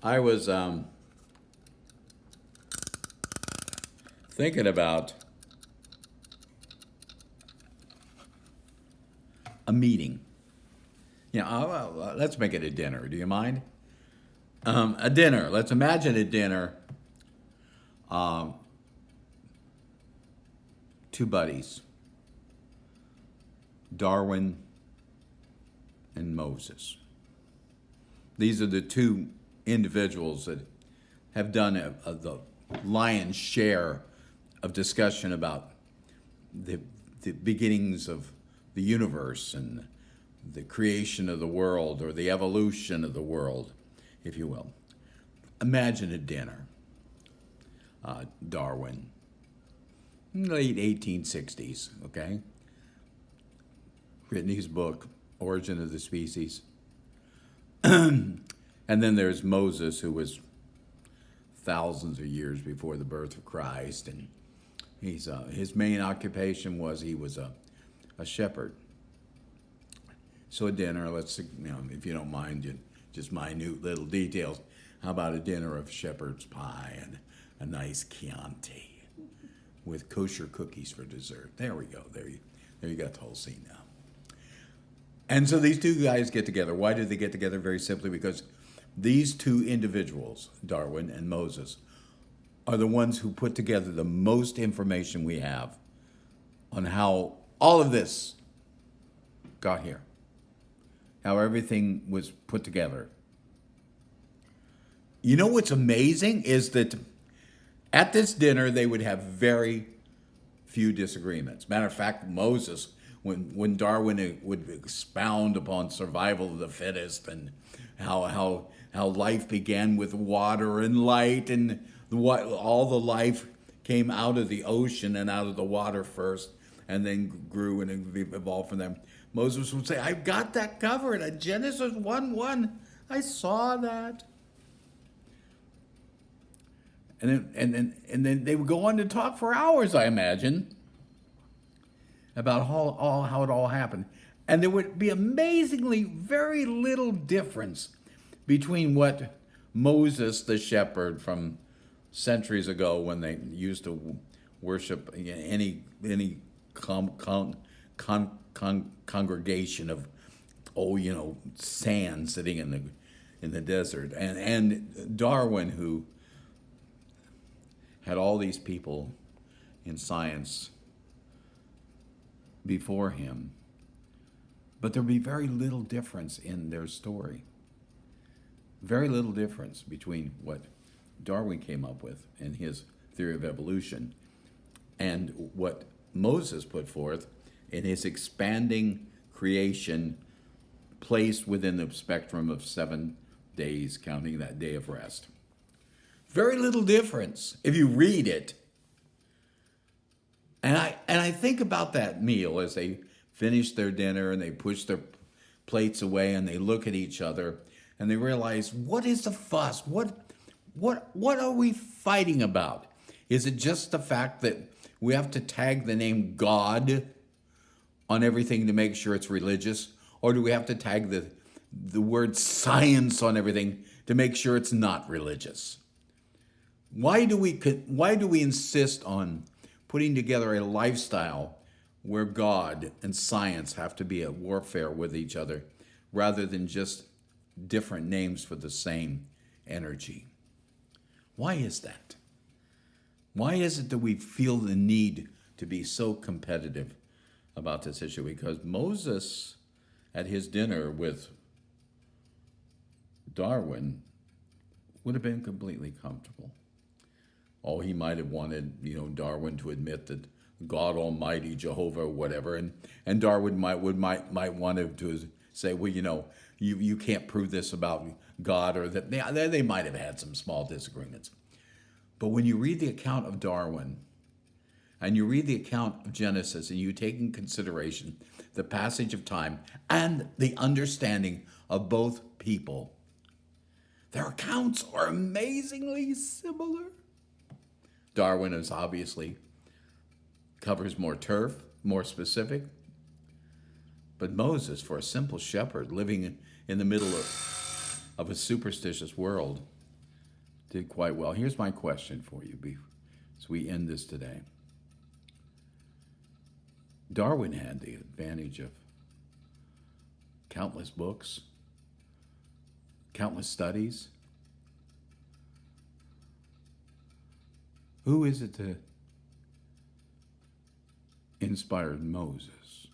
I was thinking about a meeting. Let's make it a dinner. Do you mind? A dinner. Let's imagine a dinner. Um, Two buddies, Darwin and Moses. These are the two individuals that have done the lion's share of discussion about the, the beginnings of the universe and the creation of the world, or the evolution of the world, if you will. Imagine a dinner. Darwin, late 1860s, okay? Written his book, Origin of the Species. And then there's Moses, who was thousands of years before the birth of Christ, and his main occupation was he was a shepherd. So a dinner, let's, if you don't mind, just minute little details. How about a dinner of shepherd's pie and a nice Chianti with kosher cookies for dessert? There we go. There you got the whole scene now. And so these two guys get together. Why did they get together? Very simply because these two individuals, Darwin and Moses, are the ones who put together the most information we have on how all of this got here, how everything was put together. You know what's amazing is that at this dinner they would have very few disagreements. Matter of fact, Moses, when Darwin would expound upon survival of the fittest and how life began with water and light, and all the life came out of the ocean and out of the water first, and then grew and evolved from them. Moses would say, "I've got that covered. At Genesis 1:1, I saw that." And then they would go on to talk for hours, I imagine, about how it all happened. And there would be amazingly very little difference between what Moses, the shepherd from centuries ago, when they used to worship any congregation of sand sitting in the desert, and Darwin, who had all these people in science before him, but there'd be very little difference in their story. Very little difference between what Darwin came up with in his theory of evolution and what Moses put forth in his expanding creation placed within the spectrum of 7 days, counting that day of rest. Very little difference if you read it. And I think about that meal as they finish their dinner and they push their plates away and they look at each other and they realize, what is the fuss? What are we fighting about? Is it just the fact that we have to tag the name God on everything to make sure it's religious? Or do we have to tag the word science on everything to make sure it's not religious? Why do we insist on putting together a lifestyle where God and science have to be at warfare with each other rather than just different names for the same energy? Why is that? Why is it that we feel the need to be so competitive about this issue? Because Moses, at his dinner with Darwin, would have been completely comfortable. Oh, he might have wanted, Darwin to admit that God Almighty, Jehovah, whatever, and Darwin might want him to say, well, you can't prove this about God, or that they might have had some small disagreements. But when you read the account of Darwin, and you read the account of Genesis, and you take in consideration the passage of time and the understanding of both people, their accounts are amazingly similar. Darwin is obviously covers more turf, more specific. But Moses, for a simple shepherd living in the middle of a superstitious world, Did quite well. Here's my question for you as we end this today. Darwin had the advantage of countless books, countless studies. Who is it that inspired Moses?